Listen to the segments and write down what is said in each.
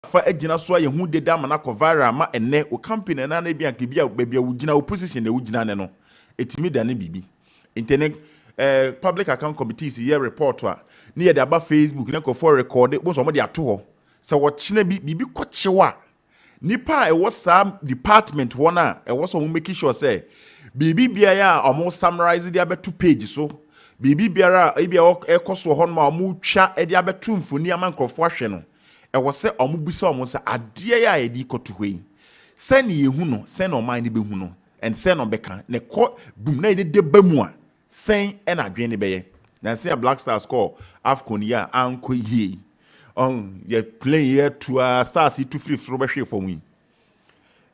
fa agina so ye hu de da ma na ko viral ma ene o company na na bia bia bia ugina opposition na ugina ne no etimi da ne bibi internet public account committees here report a ne ye da ba Facebook na ko for record bo so mo de ato ho se wo china bibi ko chewa nipa e wo sam department wona e wo so mo make sure say bibi bia ya omo summarize the abeto page so bibi biara e bia ekoso ho ma omo twa e de abeto mfoni amankrofo ahwe no e wo se omo bisa omo se ade ya e di koto hoi se ne yehu no se no man ne behu no and se no beka ne ko bum na de bamu a sen e na adwen ne beye na se Black Stars score AFCON ya anko yie on ye play here to stars to free from be for me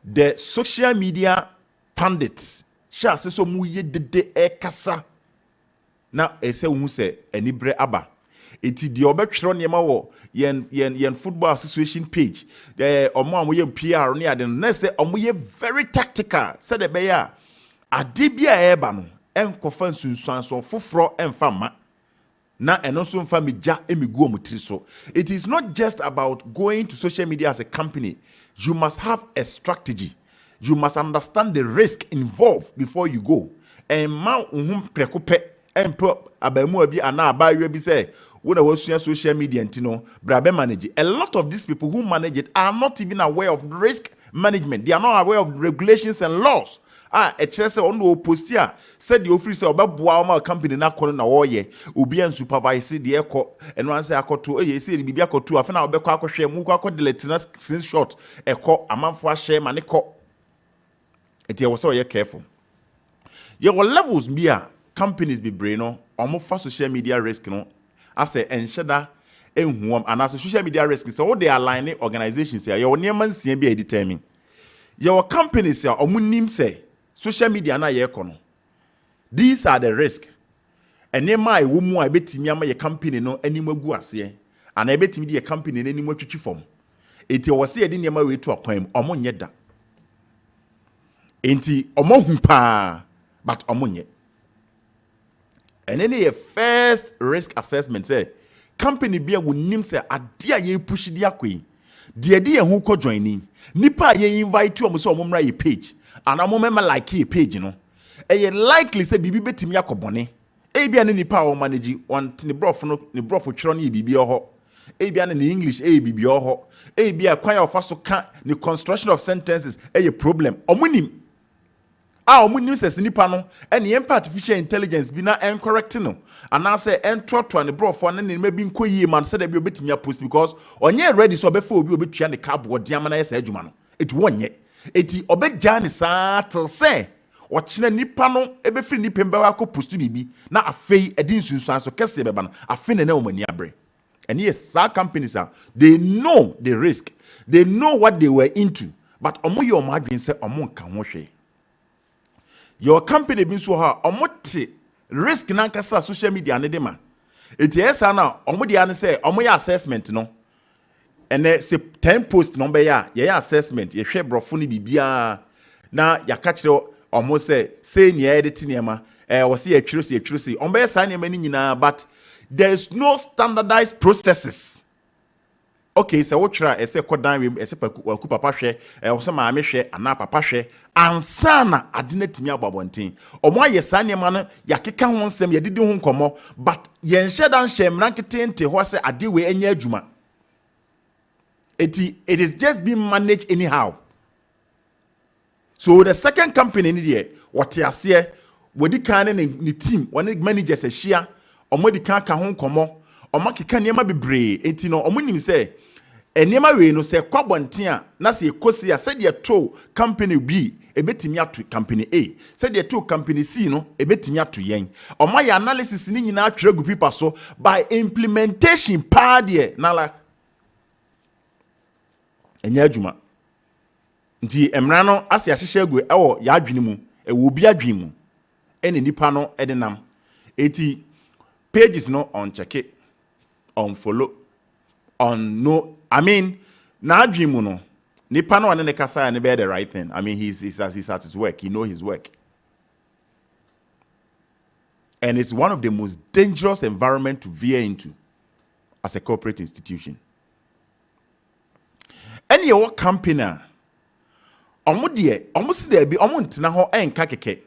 the social media pundits sha se so mu ye dede e kasa na ese hu se anibre aba eti de obetwero ne ma wo yen football association page omo amoye PR ne ade na se omoye very tactical se de be ya ade bia e ba no enkofa nsunsuan so foforo emfa ma na eno so mfa meja emigu omutiri so. It is not just about going to social media as a company. You must have a strategy. You must understand the risk involved before you go. And ma prekope empo abamu abi ana abayo bi say when I social media ntino brabe manage. A lot of these people who manage it are not even aware of risk management. They are not aware of regulations and laws. A chere on no postia said the office say obaboa ma company na kono na wo ye obi an supervise de ekọ eno an say akoto e say bibi akoto afa na obekọ akohwe mu akọ delete na screenshot ekọ amanfo a share ma ne kọ eti e wo say ye careful ye wo levels bi a companies be brain no omo fa social media risk no ase enhyeda enhuom ana social media risk say wo dey align organizations ya ye wo neman sia bi a determine ye wo companies ya omo nim say social media na ye kono. These are the risk. Enema e wo mu a betimi ama ye company no anim agu ase. Ana e betimi de ye company no anim atwitwi fom. Enti wo se ye de nema we to akwan omo nye da. Enti omo hu pa but omo nye. And then ye first risk assessment say company bia wo nim say ade a ye push di akwan. De ye hu ko join nipa ye invite omo so omo mra ye page. And I'm member like a page, you know. A likely say bibi betimi akobone. E bia ne nipa o manage want ne brof no ne brof twero ne bibi ho. E bia ne English e bibi ho. E bia kwan of so can the construction of sentences a problem. Omunim. Omunim says nipa no and the artificial intelligence be na incorrect no. And now say entro to ne brof one ne maybe nko yie man say that be betimi post because onye ready so before obi obetua ne cardboard diamana yes adwuma no. It won ye. Eti obeja ne saa till say ochina nipa no ebefiri nipa mba wa ko post bibi na afei edi nsunsuan so kese beba no afei ne na omani abre. And yes, some companies are they know the risk, they know what they were into, but omo your margin say omo nka ho hwe. Your company bi so ha omo te risk na nkasa social media ne de ma. Eti esa na omo dia ne say omo ya assessment no. And say 10 post number ya assessment ye hwe brofo ni bibia na ya ka kire almost say ne edit niema wo say atwiro say on be sa niema ni nyina but there is no standardized processes. Okay, so what try say kodan wem say paku papa hwe wo say maame hwe ana papa hwe ansa na ade na timi ababonten omo aye sa niema no ya keka ho nsem ye didi ho nkomo but ye nhye dan hye mranketente ho say ade we anya adwuma. It is just being managed anyhow. So the second company in there, what you say, what the kind of team, when managers a share, or what the can home come or maki can never be brave. It no, or when say, and never we no say, Quabontia, Nasi Kosia said your two company B, a bit me to company A, said your two company C, no, a bit me to yang. Or my analysis in our trade people so by implementation, party, nala. Enya adwuma nti emra no ase ahyehye agu ewo ya adwene mu ewo bi adwen mu ene nipa no edenam eti pages no on check it on follow on no I mean na adwen mu no nipa no ane ne kasa ne be the right thing. I mean he's at his work, he know his work, and it's one of the most dangerous environment to veer into as a corporate institution. Any your company, omo de omo si da bi omo ntena ho enka keke.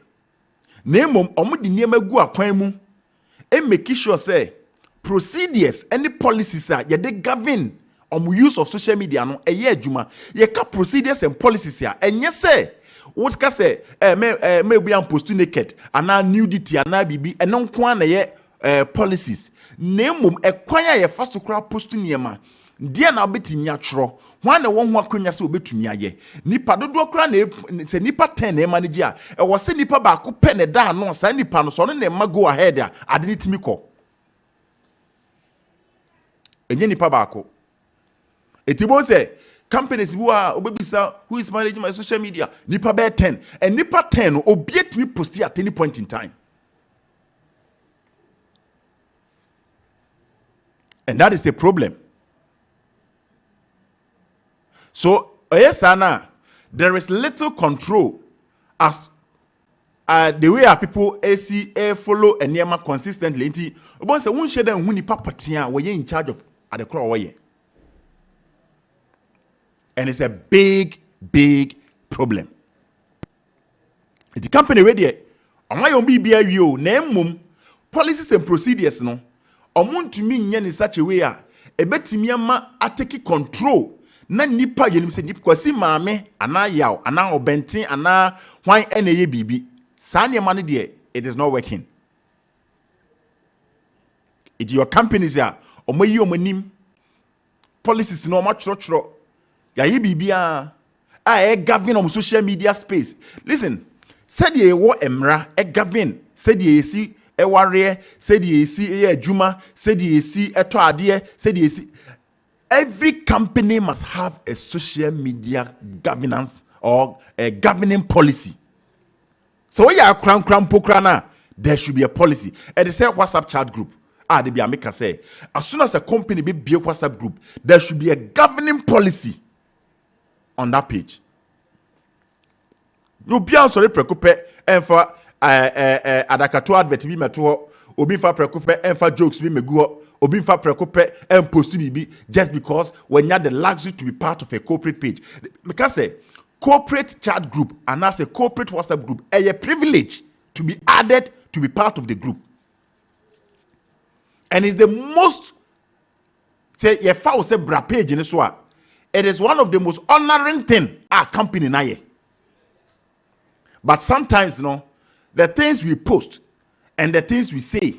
Na emom omo de niema gu akwan mu e make sure say procedures any policies are ye de govern use of social media no eye adwuma ye ka procedures and policies are enye say what ka say me be am post naked ana nudity ana bibi eno nko na ye policies na emom ekwan a ye fa so kra post niema dia na obetimi atworo hwan na won ho akonya se obetumi aye nipa dodo kra na se nipa 10 na manage a e wo se nipa ba ko pe ne da no sa nipa no so no na ma go ahead a ade ni timi ko enye nipa ba ko etibo se companies who are obebisa who is managing my social media nipa be 10 and nipa 10 no obietimi post at any point in time, and that is a problem. So yes, Anna, there is little control as the way our people see follow and near consistently. Nti obon say won share dem hu nipa patia we in charge of at the crowd we. And it's a big problem. The company we there on your bibia wi na mmom policies and procedures no omontumi nya in such a way a ebetimi ama atake control na nipa yenim se nipa kwasi maame ana yaw ana obenten ana hwan ene ye bibi sa ne ma no de it is not working. It your companies ya omayi omanim policies no ma chro ya ye bibia a govern on social media space. Listen, said ye wo emra govern said ye si e ware said ye si e adwuma said ye si eto ade said ye si. Every company must have a social media governance or a governing policy. So we are cram pokrana, there should be a policy. And they say WhatsApp chat group. They be make say as soon as a company be a WhatsApp group, there should be a governing policy on that page. You be sorry preoccupé and for adakato advert bi meto obi fa preoccupé and for jokes bi megu obi fa preoccupé and post bibi just because when you have the luxury to be part of a corporate page. Because say corporate chat group and as a corporate WhatsApp group a privilege to be added to be part of the group. And it's the most say ye fa say bra page in so it is one of the most honoring thing our company na ye. But sometimes the things we post and the things we say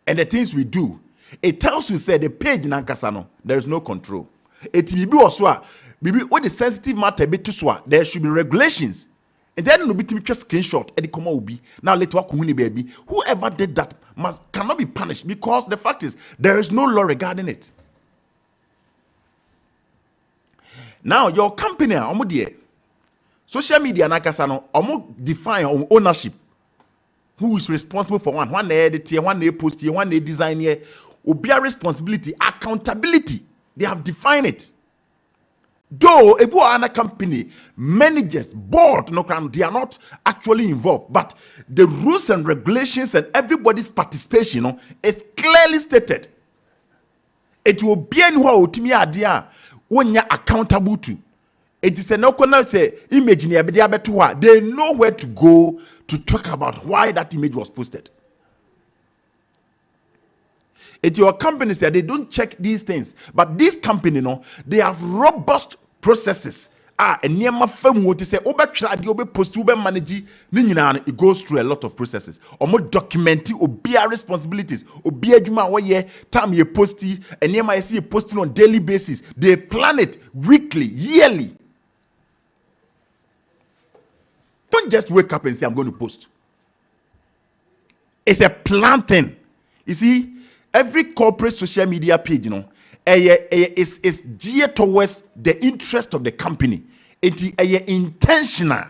and the things we do, it tells you say the page in Ankasano, there is no control. It will be also maybe what the sensitive matter be to there should be regulations. And then no be to just screenshot and come will be now later baby. Whoever did that cannot be punished because the fact is there is no law regarding it. Now your company social media Nakasano define ownership. Who is responsible for one edit here, one post here, one design here. Obia responsibility, accountability. They have defined it. Though a company, managers, board, they are not actually involved, but the rules and regulations and everybody's participation is clearly stated. It will be anyhow ultimately idea when you're accountable to. It is a no say image in they know where to go to talk about why that image was posted. It's your companies that they don't check these things, but this company they have robust processes. And near my firm would say post manage it goes through a lot of processes. Or more documenting or be responsibilities or be a time you post and near my see posting on daily basis. They plan it weekly, yearly. Don't just wake up and say I'm going to post. It's a plan thing. You see, every corporate social media page, is geared towards the interest of the company. It is intentional.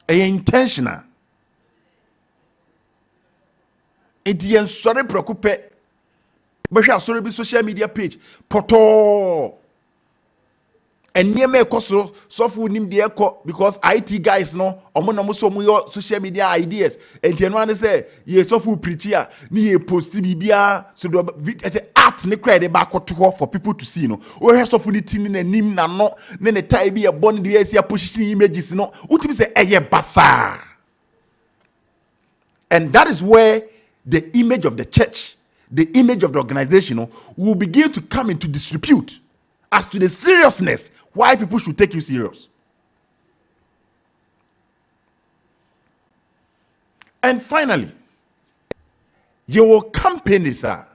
Intentional. It is sorry preoccupé. But sorry be social media page. Poto. and near me so software nim the echo because IT guys no omo so your social media ideas and you know say ye software preacher ni ye post bibia so the art ne credit back to for people to see no we software ni tin na nim na no ne ne tie bi e born the year position images no utimi say eye basa. And that is where the image of the church, the image of the organization will begin to come into disrepute as to the seriousness why people should take you serious. And finally, your companies are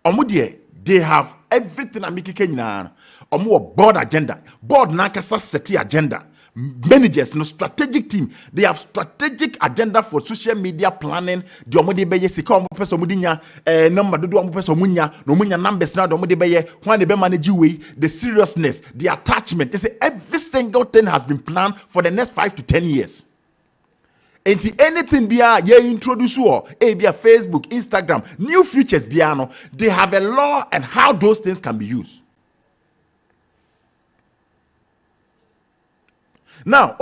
they have everything I'm making board agenda, board nakasa seti agenda. Managers, no strategic team. They have strategic agenda for social media planning. The omode beye sika omo person mudinya number do omo person munya no munya numbers na the omode beye when they be manage way the seriousness, the attachment. They say every single thing has been planned for the next 5 to 10 years. And anything bia ye introduce or bia Facebook, Instagram, new features bia no, they have a law and how those things can be used. Now,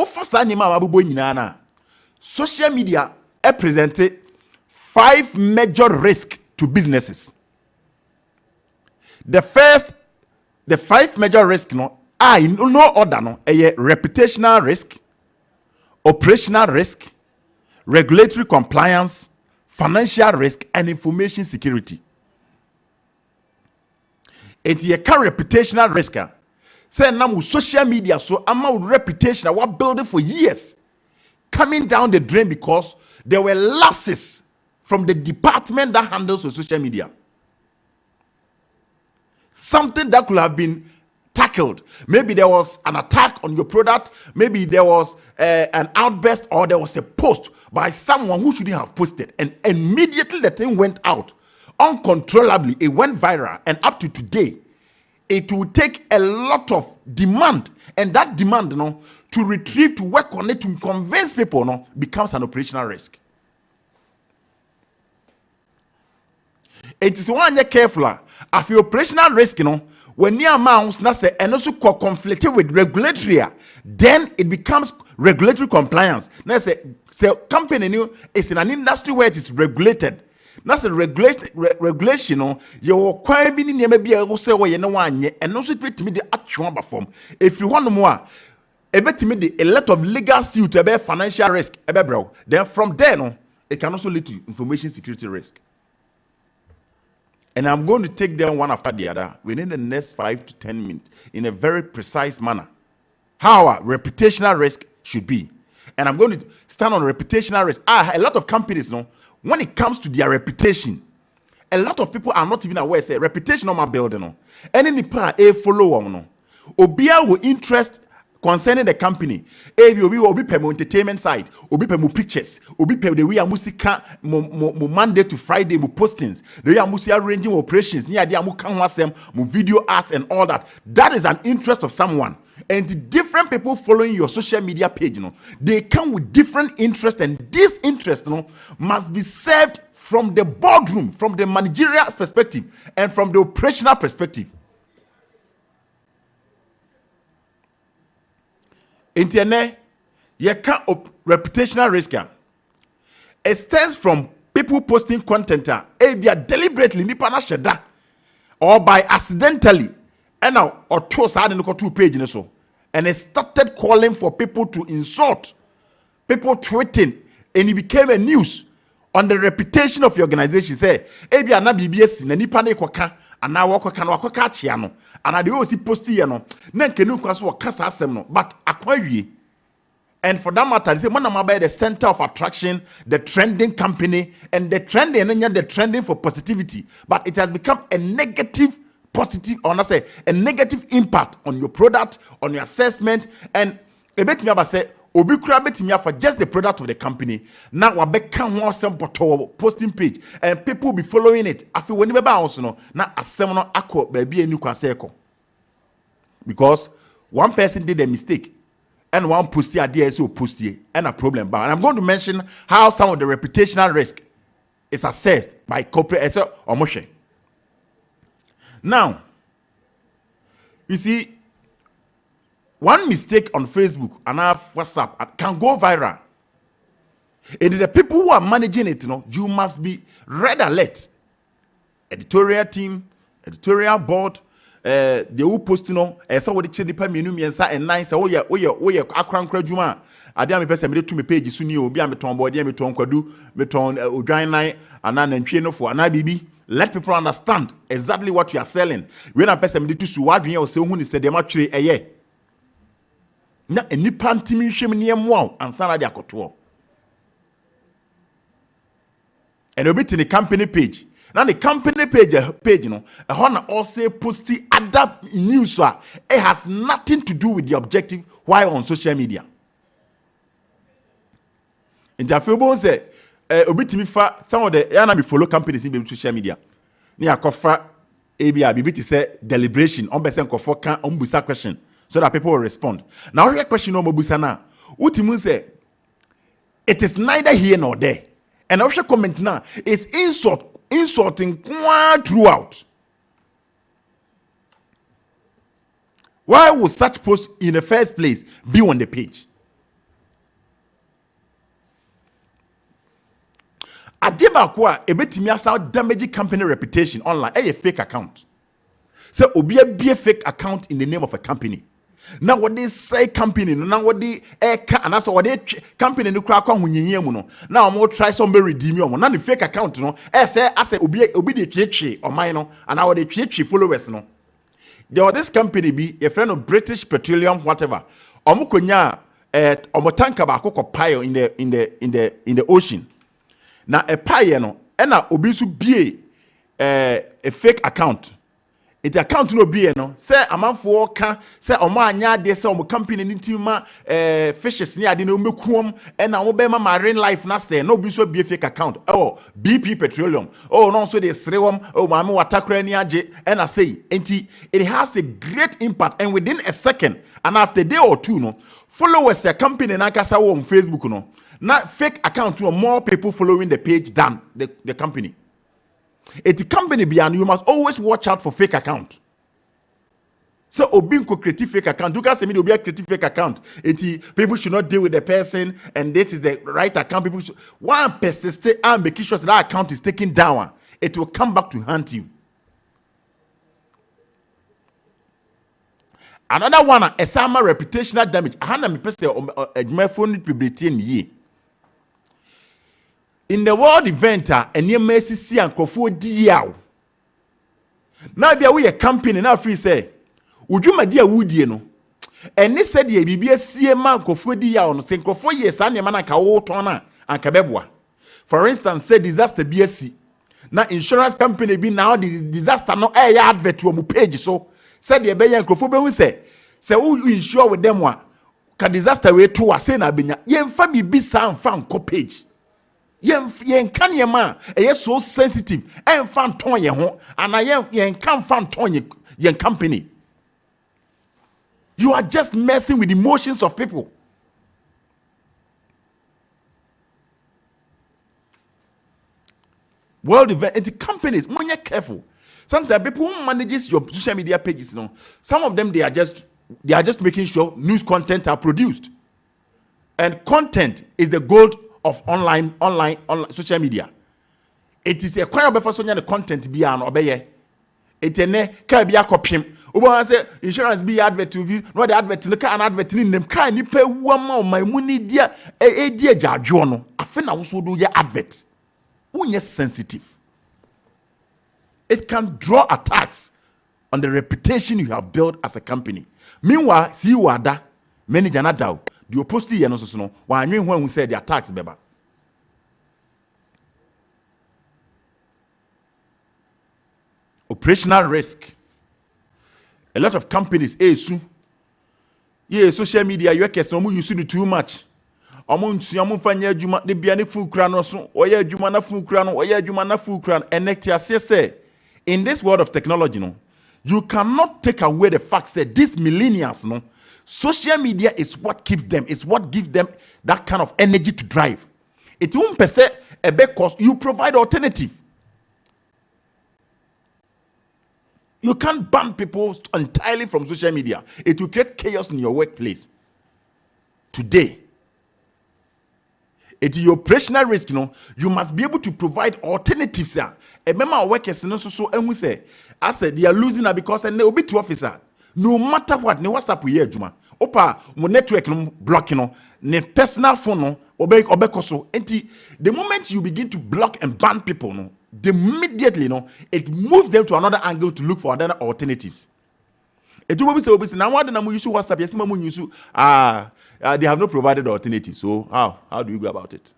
social media represented 5 major risks to businesses. The 5 major risks are in no order a reputational risk, operational risk, regulatory compliance, financial risk, and information security. It's a reputational risk. Say now social media so amount reputation I was building for years coming down the drain because there were lapses from the department that handles social media. Something that could have been tackled. Maybe there was an attack on your product, maybe there was an outburst, or there was a post by someone who shouldn't have posted, and immediately the thing went out uncontrollably. It went viral, and up to today it will take a lot of demand, and that demand to retrieve, to work on it, to convince people becomes an operational risk. It is one you're careful of your operational risk, when near amounts na say and also conflicted with regulatory, then it becomes regulatory compliance. Now say company is in an industry where it is regulated. That's a regulation. You require be near maybe I will say why you know one and also to me the actual form. If you want more, a lot of legal suit about financial risk, bro. Then from there, it can also lead to information security risk. And I'm going to take them one after the other within the next 5 to 10 minutes in a very precise manner. How our reputational risk should be. And I'm going to stand on reputational risk. A lot of companies, when it comes to their reputation, a lot of people are not even aware. Say reputation on my building. Any part a follow Obia will interest concerning the company. Obi pe entertainment side, obi pe pictures, obi pe the way musika mo Monday to Friday mo postings, the way musi arranging operations, near the amu kan wasem, mo video art and all that. That is an interest of someone. And the different people following your social media page, they come with different interests, and this interest, must be served from the boardroom, from the managerial perspective, and from the operational perspective. Internet, you can't reputational risk. It stems from people posting content, deliberately, or by accidentally. And now, or two side and 2 pages so, and it started calling for people to insult, people tweeting, and it became a news on the reputation of your organization. Say, "Ebi ana BBS na nipa na ikoka, ana wakoka na wakoka achia no, ana de o si posti ye no, na nkenu kwaso wakasa asem no, but akwawie." And for that matter, they say, "Man, am the center of attraction, the trending company, and the trending, and the trending for positivity, but it has become a negative." Positive, or not say a negative impact on your product, on your assessment, and a bit me about say obi kura bit me for just the product of the company. Now we become one some posting page, and people will be following it. I feel when you also no na asem no akọ baby enu kwase ekọ, because one person did a mistake and one postie idea so postie and a problem. But I'm going to mention how some of the reputational risk is assessed by corporate or motion. Now, you see, one mistake on Facebook and WhatsApp can go viral. And the people who are managing it, you must be red alert. Editorial team, editorial board, they who post, so what the change the menu and nine say, oh yeah, akran juma. Ade am pese me to me page so ni obi am ton board me ton kwadu me ton odwan nine and nantwie no for na bibi. Let people understand exactly what you are selling. When a person me to su wadwen o se hu ni se de ma twere eye. Na enipa ntimi hwem ne emwa ansa na de akoto. And obi to the company page. Now the company page, na also posting other news. It has nothing to do with the objective. Why on social media? In Jafebo say, obi timi fa some of the yana me follow companies in social media. Ni akofa ABA bibi say deliberation on person kofo kan on busa question so that people will respond. Now your question on busa na. Utimu say it is neither here nor there. And our comment now is insulting throughout. Why would such post in the first place be on the page? Adeba kwa ebetimi asa damage company reputation online. A fake account. So obi a fake account in the name of a company. Now what they say company now what they and that's what they company no crack on hunyiye mu no. Now I'm try some redeem you. Now the fake account no. Say obi the twetwe or mine no and now the twetwe followers no. There was this company be a friend of British Petroleum whatever. Omo konya omo tanker ba akoko pile in the ocean. Now a pile no na obi su bie a fake account. It account no be no say amanfo ka say omo anya de say omo company ni ntima fishes ni ade no mekuom e na wo be ma marine life na say no be so be fake account BP Petroleum no so dey srewom ma me watakra ni age e na say enti it has a great impact and within a second and after a day or two no followers the company na kasa wo on Facebook no na fake account no more people following the page than the company. It's a company beyond you must always watch out for fake account. So Obinko creative fake account. You can say me to be a creative fake account. People should not deal with the person and this is the right account. People should one persist and make sure that account is taken down. It will come back to haunt you. Another one, a summer reputational damage. I had a person my phone publicity in ye. In the world event, and near Messi see and Kofo Diao. Now be a company now free say. Would you my dear Woody no? And they said ye be a CMA Kofo Diao no saying Kofo yes and man ka wo tona and kabebwa. For instance, say disaster BSC. Now insurance company be now the disaster no air advert to mu page so said ye be yan Kofo be we say who insure with them wa ka disaster we to say na benya ye mfa bibi sa mfa nko page. Yen kan ye ma so sensitive en fan ton ye ho and yen kan fan ton ye company. You are just messing with the emotions of people. World event, the companies, when you're careful. Sometimes people who manages your social media pages, some of them they are just making sure news content are produced. And content is the gold of online social media. It is a quite of the content be an obey. It can be a copy. Uba say insurance be advert to view, no the advert look an advert in them kind you pay one more my money dear dear Jajono. I think I also do your advert. When you're sensitive, it can draw attacks on the reputation you have built as a company. Meanwhile, see you are that many janadao. The opposite here no so no. Why when we say the attacks beba. Operational risk. A lot of companies social media you can no use it too much. Fanya juma de bia ne fu kra no so oya juma na fu kra no oya juma na fu kra and next year say in this world of technology no you cannot take away the fact that these millennials no social media is what keeps them, it's what gives them that kind of energy to drive. It won't per se a big cost, you provide alternative. You can't ban people entirely from social media. It will create chaos in your workplace. Today, it is your operational risk, you must be able to provide alternatives. Remember, workers and we say, I said they are losing because they will be to officer. No matter what, ne WhatsApp we juma. Opa, mo network blocking, ne personal phone obekoso. The moment you begin to block and ban people, immediately, it moves them to another angle to look for other alternatives. It will be so. Now, what do you use WhatsApp? Yes, they have not provided alternatives. So how do you go about it?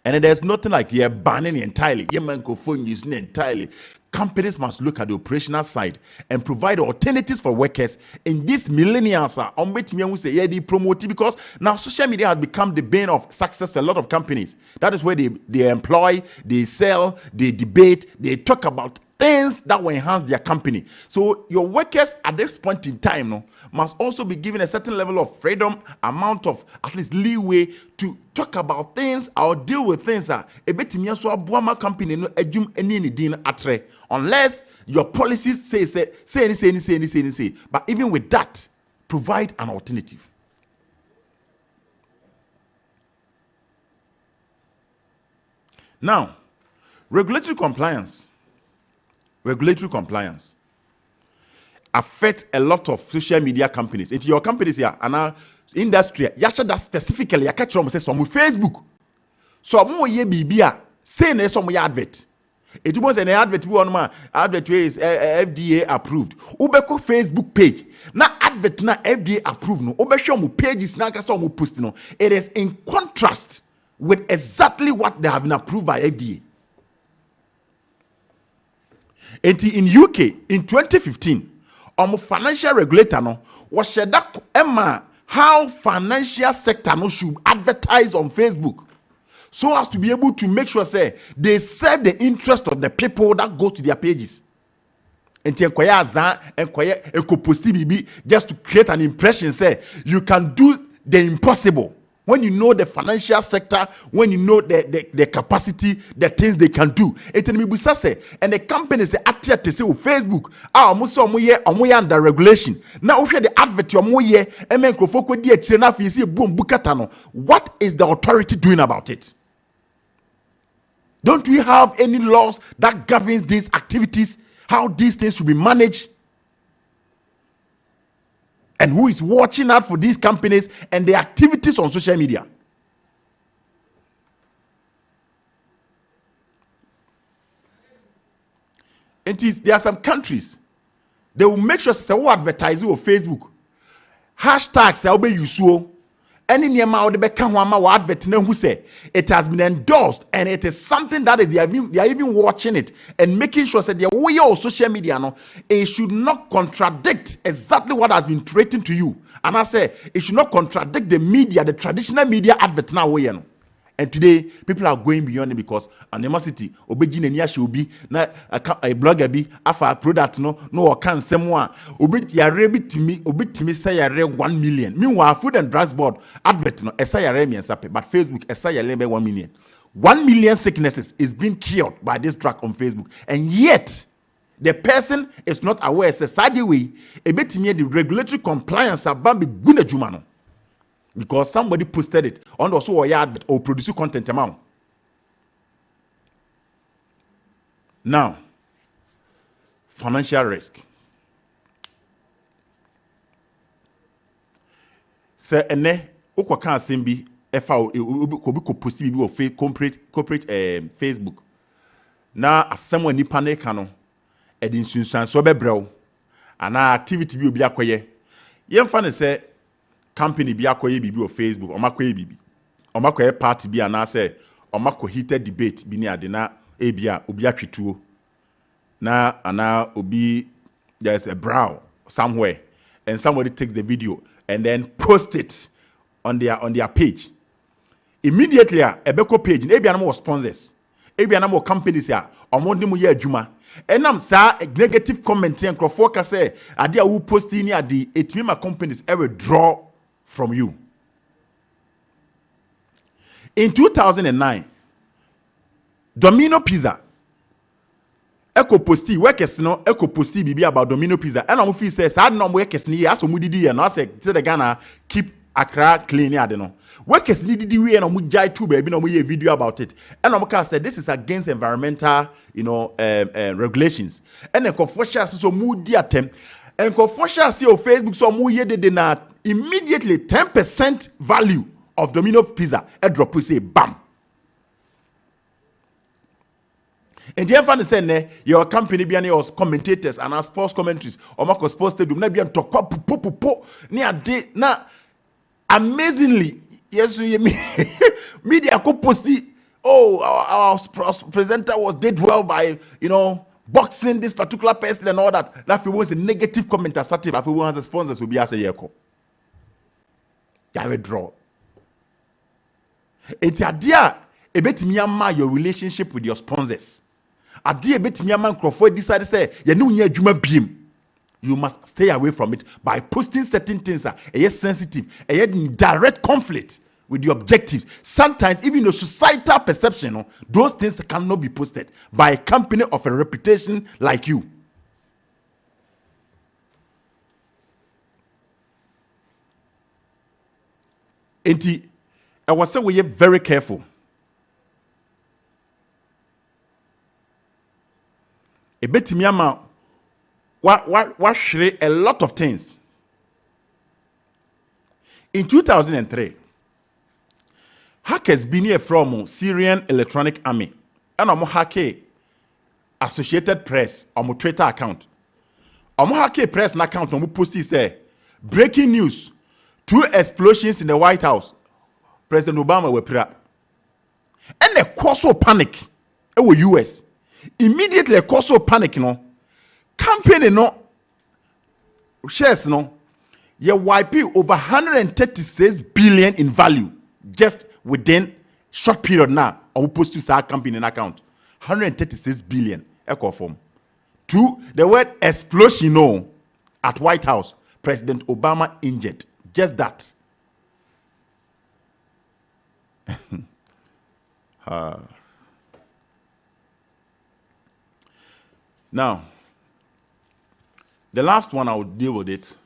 And there's nothing like banning entirely. Phone using entirely. Companies must look at the operational side and provide alternatives for workers. In these millennials on which we say they promote it, because now social media has become the bane of success for a lot of companies. That is where they employ, they sell, they debate, they talk about things that will enhance their company. So your workers at this point in time must also be given a certain level of freedom, amount of at least leeway to talk about things or deal with things. Company unless your policies say. But even with that, provide an alternative. Now, regulatory compliance affect a lot of social media companies. It's your companies here and our industry. Yasha that specifically, I catch them say some Facebook. So more ye bibia say ne some advert. It was an advert on my advert is FDA approved. Ubeko Facebook page. Na advert na FDA approved no. Ubesho mu pages na kasa mu post no. It is in contrast with exactly what they have been approved by FDA. And in UK in 2015, financial regulator was said that how financial sector should advertise on Facebook, so as to be able to make sure they serve the interest of the people that go to their pages. And just to create an impression, you can do the impossible. When you know the financial sector, when you know the capacity, the things they can do. And the companies say Facebook, under regulation. Now we the advert what is the authority doing about it? Don't we have any laws that governs these activities? How these things should be managed? And who is watching out for these companies and their activities on social media? And there are some countries, they will make sure say who advertise on Facebook. Hashtags will be used. Any niyama the beka wama wa advert na who say it has been endorsed and it is something that is they are even watching it and making sure that the way on social media it should not contradict exactly what has been written to you. And I say it should not contradict the media, the traditional media advert now way. And today people are going beyond it because animosity obeji na niya obi na a blogger bi afa product no kan semo a obi yare bitimi say yare 1 million. Meanwhile Food and Drugs Board advert no esa yare miensa pe, but Facebook esa yare 1 million. 1 million sicknesses is being cured by this drug on Facebook, and yet the person is not aware. Say side way ebetimi the regulatory compliance abambe guna juma no. Because somebody posted it on also a advert or produce content amount. Now, financial risk. Say ene okwa kan sembi efa obi ko post bi of corporate Facebook. Na asemo nipa na ka no e di nsunsuan so bebrew ana activity bi obi akoye. Yemfa ne say company bi akoye bibi of Facebook omakoye bibi omakoye party bi ana say omako heated debate bi ni ade na ebia obi atwetuo na ana obi there's a brow somewhere and somebody takes the video and then post it on their page. Immediately ebeko page na ebia na mo sponsors ebia na mo companies ya omondi mu ye adwuma enam sa negative comment and crofo ka say ade a wo post ni ade etimi ma companies ever draw from you. In 2009, Domino Pizza Echo posti workers no echo posti bibi about Domino Pizza. And I'm feel say sad no workers ni aso mu didi ye no say the Ghana keep Accra clean ya de no. Workers ni didi we na mu jai too baby na mu ye video about it. And I'm say this is against environmental, regulations. And then confusion so mu di attempt. And confusion see on Facebook so mu ye de na immediately 10% value of Domino Pizza a drop we say bam. And the fan say your company be any commentators and our sports commentaries or Marco Sports Stadium na be talk po ni ade na amazingly yes media ko posti our presenter did well by boxing this particular person and all that. That if was a negative comment assertive if one has the sponsors will be as a yeko. Ya withdraw. Enti adia ebetimi ama your relationship with your sponsors. Ade ebetimi ama nkrofo decide say ye ne unya adwuma biem. You must stay away from it by posting certain things that are sensitive, in direct conflict with your objectives. Sometimes even the societal perception, those things cannot be posted by a company of a reputation like you. And I was saying we are very careful. A bit miyama what share a lot of things. In 2003, hackers been here from Syrian Electronic Army and hack Associated Press on Twitter account. Hack press account on post say breaking news: 2 explosions in the White House. President Obama were pre. And the cause of panic in the US. Immediately a cause of panic, campaign shares you wipe over 136 billion in value just within short period now. I will post to our company in account 136 billion. Echo form 2 the word explosion at White House. President Obama injured. Just that. Now, the last one I will deal with it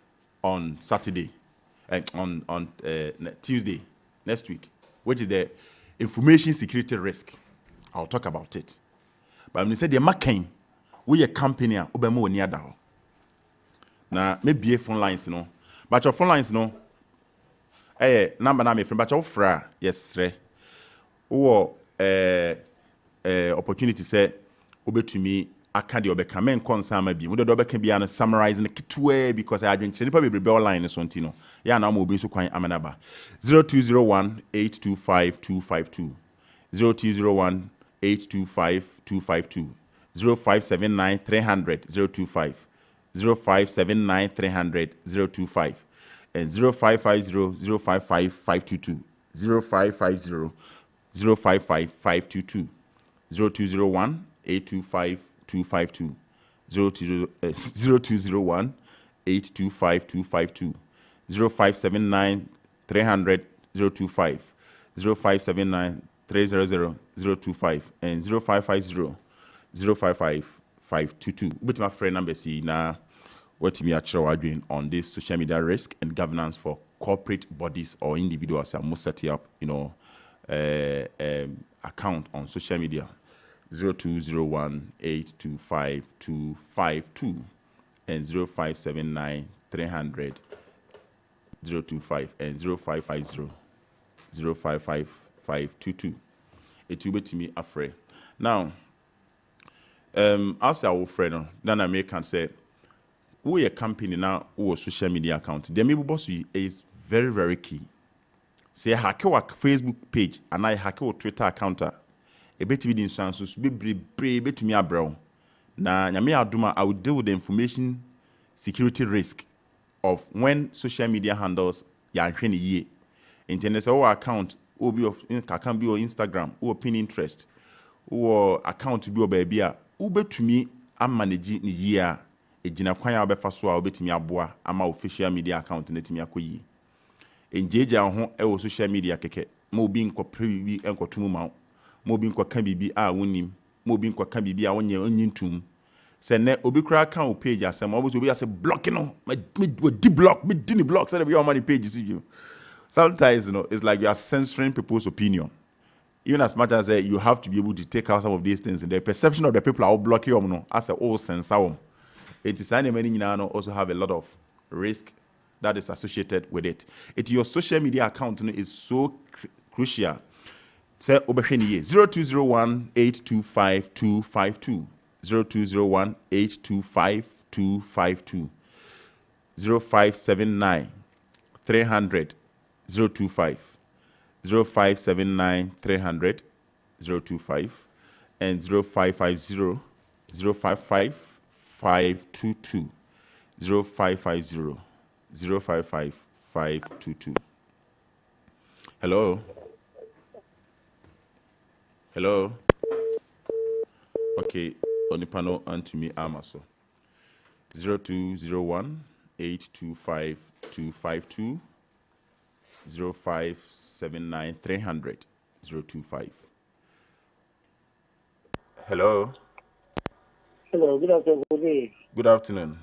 on Saturday, on Tuesday next week, which is the information security risk. I'll talk about it. But when you say the McCain, we a company, Obama near that. Now maybe phone lines, but your phone lines, number na me friend, but your fra, yes, sir. Or opportunity say, obe to me. I can't do a comment concern maybe. We don't can be summarizing the way because I drink probably be online is on yeah, now mobile so quite amanaba 0201 825 252 0201 825 252 0579 300 025 0579 300 025 and 0550 055 522 0550 055 522 0201 825 252 0201 825 252 0579 300 025 0579 300 025 and 0550 055 522. But my friend number see now what me actually doing on this social media risk and governance for corporate bodies or individuals that must set up account on social media. 0201 825 252 and 0579 300 025 and 0550 055 522. It will be to me afraid. Now, as our friend, then I can say, we a company now or social media account. The maybe boss is very, very key. Say hack our Facebook page and I hack our Twitter account. A bit of instances be brave to me abroad. Now, I will deal with the information security risk of when social media handles ya year. Internet our account will be of can be on Instagram or Pinterest or account to be a baby. Ube to me, I'm managing the year. A jina kwanya obefa so a obetimi aboa ama official media account netimi akoyi. Enjeja ho e social media keke. Mo bi nko prebi enko tumu ma. Mo bi nko kan bibi a wonim. Mo bi nko kan bibi a wonye onyintum. Send ne obi kura account page asem always obi say blocking no me de-block me dini block say your money pages you. Sometimes it's like you are censoring people's opinion. Even as much as you have to be able to take out some of these things, and the perception of the people are blocking you as a whole censor. It is many also have a lot of risk that is associated with it. Your social media account is so crucial. Say obehweni ye 0201 825 252 0201 825 252 0579 300 025 0579 300 025 and 0550 055 522 0550 055 522. Hello. Hello. Okay, Onipano and to me Amaso 0201 825 252 0579 300 025. Hello. Hello, good afternoon. Good afternoon.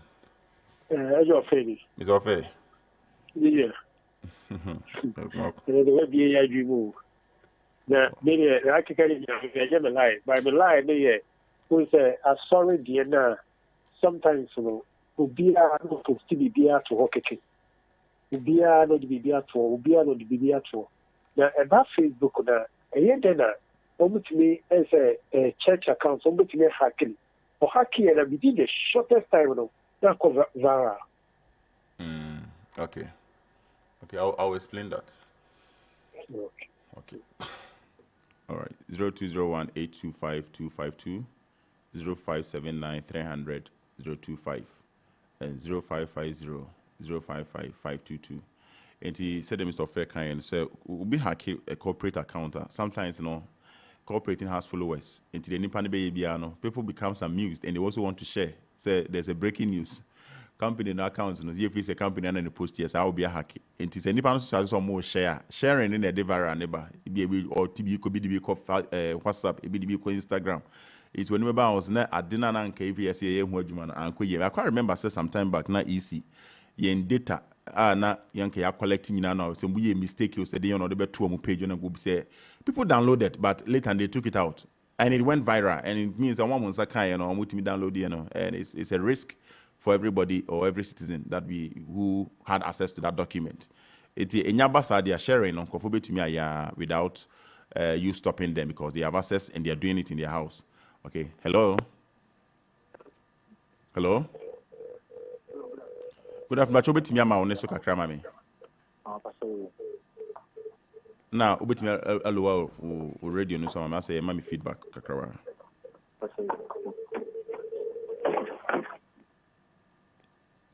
Your friend. It's okay. Yeah. The way you move. Now, maybe I can carry you. Lie. By the lie, who say, "I'm sorry, dear." Sometimes, be not to still be to hockey. Be not be to, be not be to. Now, about Facebook, then, almost me as a church account, almost me hacking. Or hacking, and I did the shortest time, that cover Zara. Okay. Okay, I'll explain that. Okay. All right. 0201 825 252 0579 300 025 and 0550 055 522. And he said, Mr. Fairkind, and said, we'll be hacking a corporate account. Sometimes, cooperating has followers. Into the Nipan baby, people become amused and they also want to share. Say, there's a breaking news. Company no accounts, if it's a company and the post, yes, I will be a hack. And it's a Nipan social more sharing in a device neighbor. Or TB could be the WhatsApp, it be the Instagram. It's whenever I was at dinner and KVSA, I can't remember, say some time back, not easy. Yen data, na yanke ya collecting now. So we mistake you said, the better page on a group say people downloaded, but later they took it out. And it went viral, and it means someone wants a kind, download, and it's a risk for everybody or every citizen that who had access to that document. It's a nyabasa they are sharing on Kofobe to me without you stopping them because they have access and they are doing it in their house. Okay. Hello. Hello. Good afternoon. Obi to me ama oneso kakra ma me. Na obi to me alowa o radio no so ma say ma me feedback kakra wa.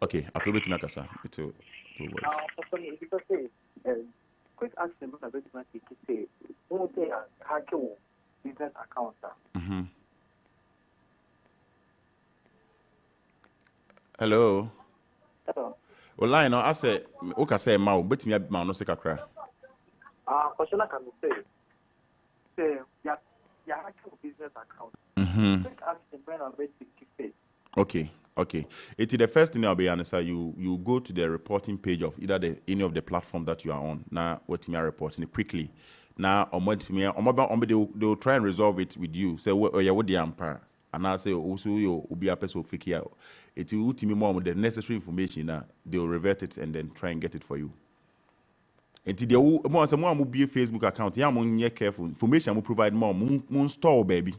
Okay, after bit na kasa. Two words. Quick action about bit na say who say hack your business account. Hello. Hello. Well, line no I say okay say ma bit me ma no se kakra. Question can say ya hack your business account. Quick action about bit say. Okay. It's the first thing I'll be honest. You go to the reporting page of either any of the platform that you are on. Now, what you are reporting it quickly. Now, they'll try and resolve it with you. Say, what the umpire, and I say also you will be a person fake out. It will tell me more with the necessary information. Now, they'll revert it and then try and get it for you. Until the more will be a Facebook account. Yeah, more careful. Information will provide more. Moon store baby.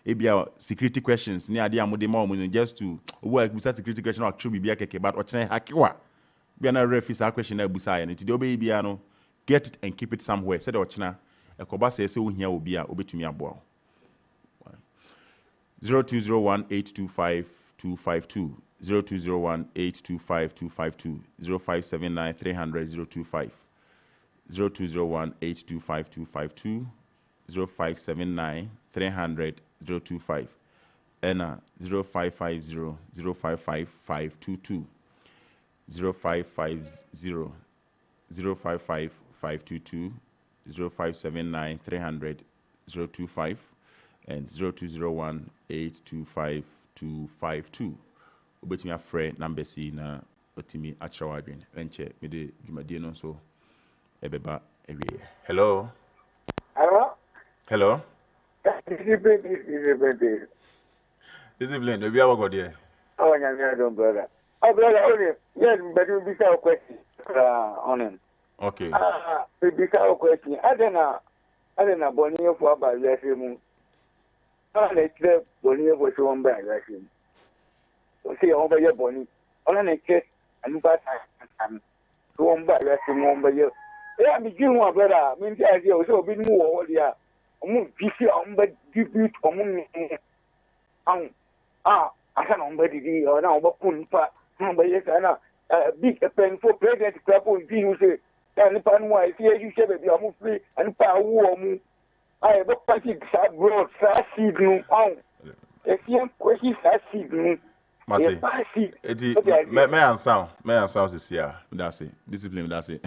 Ebia security questions ni ade amode ma omo just to work with security question or true bibia keke but ochene hakiwa bia na refuse a question na busa ya nti de obe bia no get it and keep it somewhere said ochena ekoba say say ohia obi a obetumi aboa 0201 825 252 0201 825 252 0579 300 025 0201 825 252 0579 300 025 and 0550 055 522 0550 055 522 0579 300 025 and 0201 825 0252. Obetimi afre number C na otimi achraw adwen. Enche me de dwumadie no so ebeba ewie. Hello. Hello? Hello. Discipline. Obi awogo de. Oh, yeah, don't brother. Oh, brother, only. Yes, but you be a question on him. Okay. We be a question. I don't know, Bonnie for by Yashim. I let Bonnie was one by Yashim. See, over your Bonnie. On a case, and but I'm one by Yashim, one by you. Yeah, begin one brother. I mean, the idea was so big more. Yeah, give you on but give you I can't somebody or now, but Punpa, somebody big pen for president couple in you say, and pan wife here you say, be a free and power warm. I have a party broad, sassy glue on. If you question sassy glue, Mate, may answer this year. That's it. Discipline, that's it.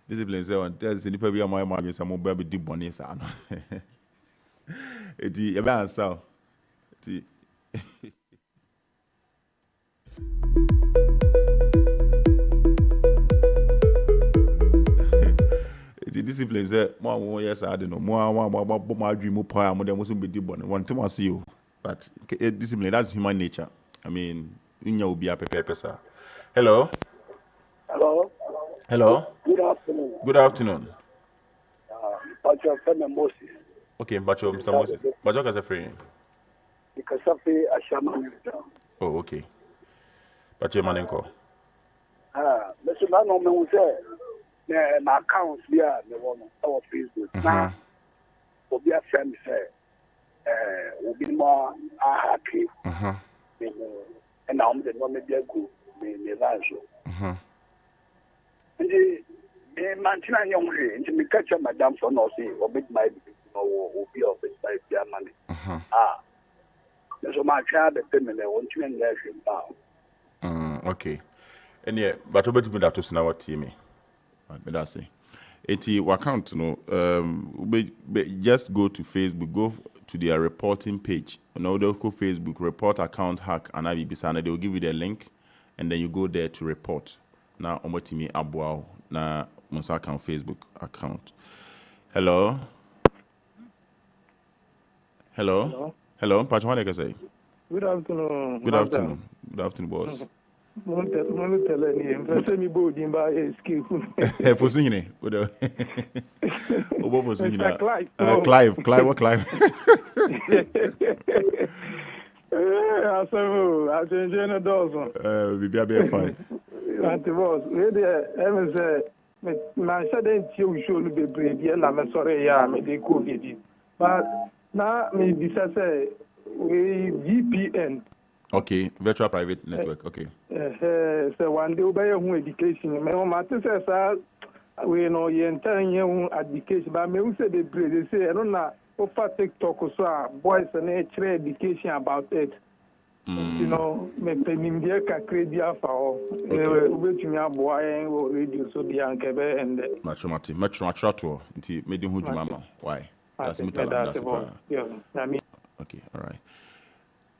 Discipline, so there's the people be my margin, some baby deep bonus. It's a bad sound. The discipline say more yes I don't know more dream more power more than must be deep one time I see you but discipline that's human nature. I mean you will be a person. Hello. Good afternoon. Good afternoon. But your friend Moses. Okay, but you Mr. Moses. But you guys are free. Because of the Ashaman. Oh, okay. But your man call. Mr. Lano Mose. My accounts here, the one on Facebook. Now, will be a friend say, will be more happy. And now the one maybe a good, maybe a large. And the Mantina young lady, and to me catch up Madame for no say, or big my will be of it by their money. So my child, the feminine, won't you and let him okay. And yeah, but over to me that to see our team. That's it. Eti account no just go to Facebook, go to their reporting page. Now they'll go Facebook report account hack and IBBSAN. They will give you the link and then you go there to report. Now omotimi abuao na Musa account Facebook account. Hello. Patch, what can I say? Good afternoon. Good afternoon, boss. Mon tell any. First me board in by escape. For singing. Obo for singing. Clive. What Clive? I change a dozen. We be fine. Auntie boss, my said you should be brave, and I'm sorry, they could be. But now, maybe say, VPN. Okay, virtual private network. Okay. So one day, by your education, my matter says, we know you entire your education, but me say they say, I don't know, offer TikTok or so, boys and education about it. You know, me penim dia kakre dia fa o obetumi aboa or radio so dia nkebe and match to nti medi hu djuma ma why that's mutala that's okay, all right.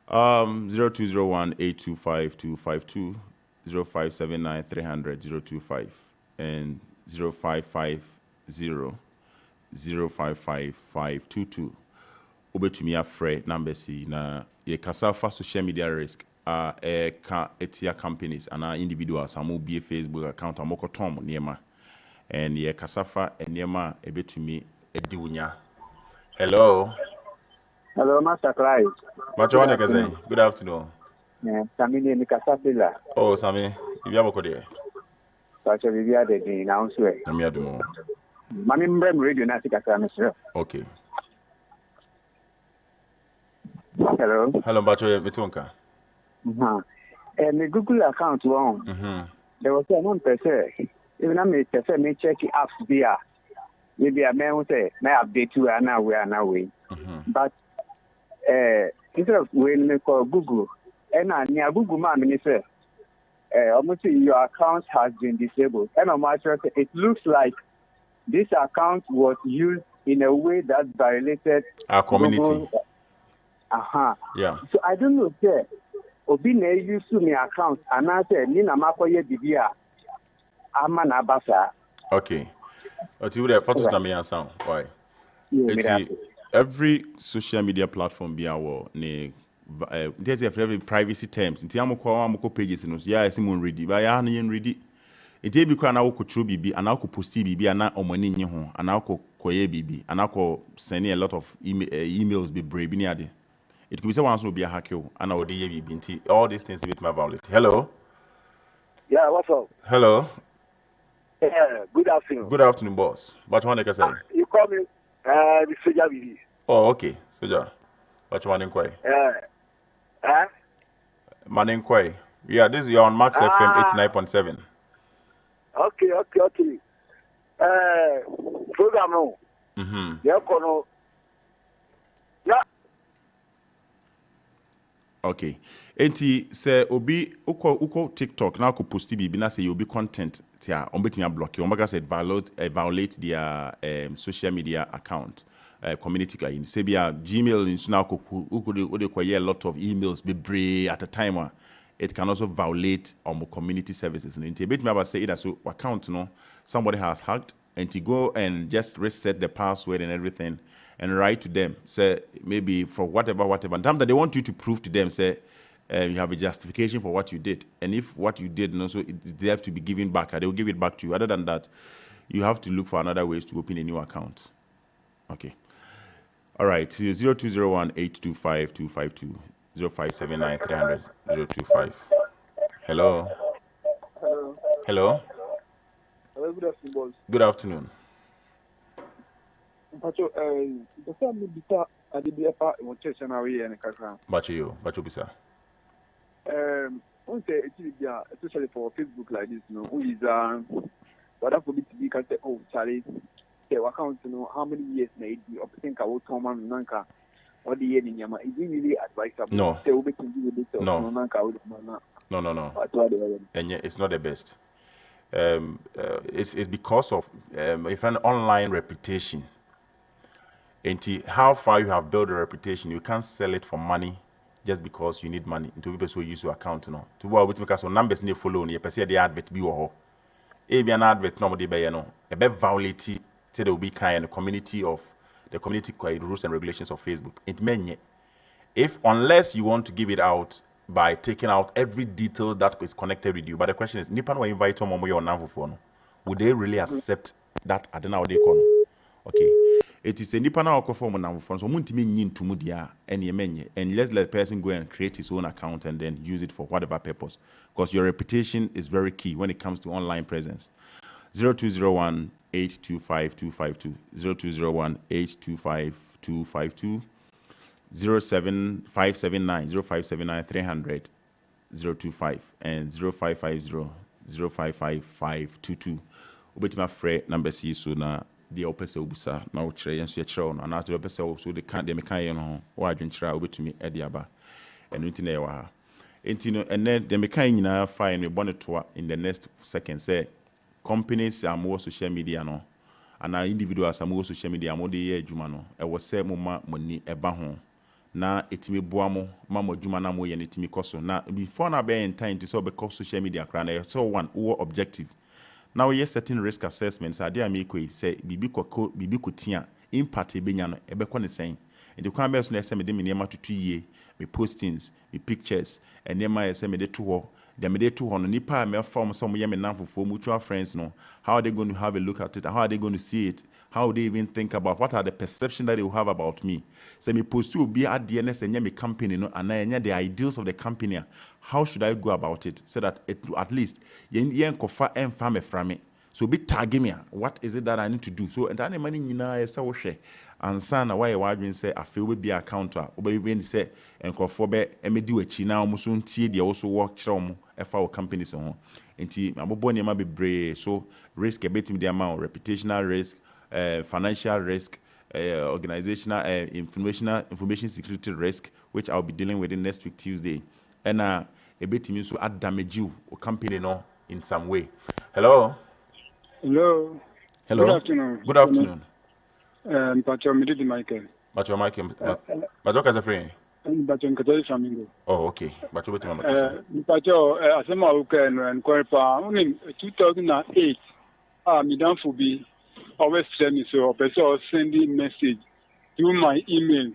0201-825-252 0579-300-025 and 0550-055-522 obetumi afre number C na ye kasa fa social media risk ka etia companies and individuals amu be Facebook account amoko tom niema and ye kasa fa niema ebetumi ediwunya. Hello, Master Clive. Macho one can say good afternoon. Yeah, Sami ni Kasapila. Oh, Sami, if you have a code. Pacho Vivia de now swear. Let me add more. Mami mbem radio na sika Mr. Okay. Hello, Bacho Vitunka. And the Google account wrong. There was a person. Even I may say me check it apps there. Maybe a man will say, may update you and now we are now way. But instead of when we call Google, and near Google man say, almost your account has been disabled. And on my side, it looks like this account was used in a way that violated our community. Yeah. So I don't know, sir. Obi na use me account and I say ni na makoye bibia ama na basa. Okay. Oti we the photos na me answer. Why? Eti every social media platform be our ne there's every privacy terms. Nti amoko pages no. Yeah, I see mon ready. Ba ya na yen ready. Eti ebi kwa na wo control bibi and na post bibi ana omani nye ho ana koye bibi ana send a lot of emails be brave ni ade. It could be someone who be a hacker and I would be all these things with my violate. Hello. Yeah, what's up? Hello. Yeah, good afternoon. Good afternoon, boss. What one can say? You call me the Soja BB. Oh, okay. Soja. What one inquiry? Man inquiry. Yeah, this you're on Max FM 89.7. Okay. Program no. Yeah, kono. Yeah. Okay. Enti say obi uko TikTok na ko posti bibi na say you be content tia on betimi block you. Omega said violate their social media account. Community guy. Say be a Gmail in now ko a lot of emails be brave at a time. It can also violate community services. And a bit me about say either so account no somebody has hacked and to go and just reset the password and everything and write to them say maybe for whatever and time that they want you to prove to them say you have a justification for what you did, and if what you did also they have to be given back, they will give it back to you. Other than that, you have to look for another ways to open a new account. Okay. All right. 0201 825 252 0579 300 025. Hello. Hello, good afternoon, boss. Good afternoon. Pacho, the family bita adibiafa in church and away and kakra. Bacho bisa. On say especially for Facebook like this, you know, who is but that could be can say, oh, Charlie, the account, you know, how many years may be or think I will come on Nanka or the year in Yama. Is it really advisable? No. They will be thinking a bit No. of Nanka. No. And yet it's not the best. It's because of if an online reputation. And how far you have built a reputation, you can't sell it for money just because you need money. Into people who use your account, you know. To what we make numbers need follow. You per se the advert be or be an advert no be you know. A bit violate say there will be kind of community rules and regulations of Facebook. It mean if unless you want to give it out by taking out every detail that is connected with you. But the question is, Nipan will invite them on your number phone. Would they really accept that? I don't know how they call. Okay. It is a Nipan or form number phone. So Muntimi yin to Mudia and Yemenye. And let's let the person go and create his own account and then use it for whatever purpose. Because your reputation is very key when it comes to online presence. 0201 825 252 0201 825 252 07579 300 025 and 0550 055522. Obetima frɛ number C so na the opese obusa na wo kyerɛ yenso kyerɛ no na to opese so de kan de mekan ye no wo adwenkyerɛ a obetumi ade aba enu nti na ye wa ha enti no ene de mekan nyina fine me bone toa in the next second say companies am social media no ana individuals am social media am de ye adwuma no e wo sɛ mo ma moni eba ho na etimi boa mo ma mo adwuma na mo ye ne timi koso na before na be in time to so be social media kra na so one wo objective. Now yes, certain risk assessments are there make we say bibi kotia impact ebenya no ebekɔ ne sɛn. Enti kwan bɛ so na ɛsɛ me de me nneɛma tutu yie, me postings, me pictures, and nneɛma ɛsɛ me de to hɔ. Dem me de to hɔ no nipa a me form some ye me namfofo mutual friends no. How are they going to have a look at it? How are they going to see it? How would they even think about what are the perception that they will have about me? So me post to be at the NS and me company no and the ideals of the company. How should I go about it so that it at least yen kofa en fame from me. So be tagging me. What is it that I need to do? So and any money nyina esa wo hwe ansa na why wadwen say afi we be account a obayi say enkofo be emedi wachi na omo so ntie de wo so work kire omo efa wo company so ho. Enti abobo ne ma bebre so risk ebetim de amount reputational risk, financial risk, organizational information security risk, which I'll be dealing with in next week Tuesday. And a bit means to add damage you or company no in some way. Hello. Hello. Hello. Good afternoon. Good afternoon. Pacho Michael. Pacho Michael. Pacho as a friend. Bacho nkatoi flamingo. Oh, okay. Bacho beti mama kasa. Bacho asema uke no enquire only 2008. Me down for be always send me so person sending message through my email.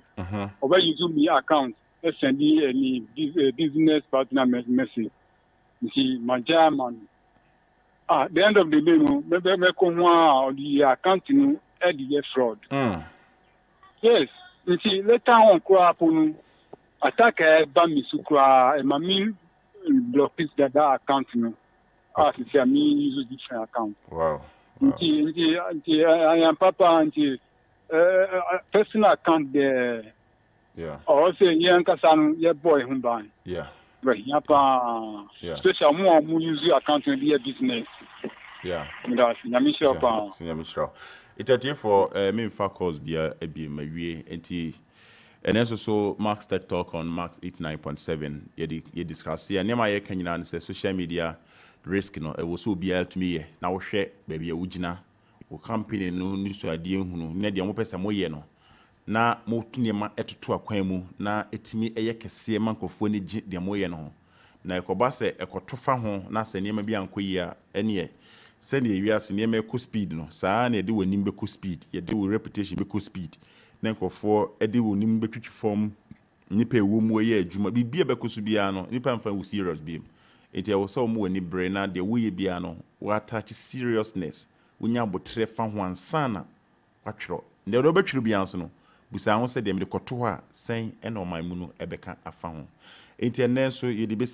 Or where you do me account, send me any business partner message. You see, my German. At the end of the day, no, maybe the accounting at the fraud. Yes, you see, later on, attack a bami sukra, a mammy block is that accounting. As it's a me use different account. Wow. I am Papa and personal account there. Yeah. Or say, Yankasan, your boy, whom buy. Yeah. Right, Yapa. Special more use your account in the business. Yeah. That's Nyamisha. It's a day for me calls be a my way and also Mark's TED Talk on Mark's 89.7. You discuss here. Nema ye Kenyan say social media risk no it was so be to me. Now share baby a ujina o company no news to idea hunu na dia mo pesa mo ye no na mo tunema etoto akwan mu na etimi eye kese mankofo ni gi dia mo ye no na ekoba se ekotofa ho na se nema bi ankoyi a ene send ye wiase nema eco speed no saa na de wonim be co speed ye de wo reputation be co speed na nkofo ede wonim be twitwi form nipa ewo mu ye adwuma bibia be ko so bia no nipa mfa wo serious biem enti e wo so mo wani bre na de wo ye bia no wo attach seriousness wonya botre fa ho ansana watwero nde do betwiri bia so no busa ho se de me de koto a sen e no man mu no ebeka afa ho enti ene so ye de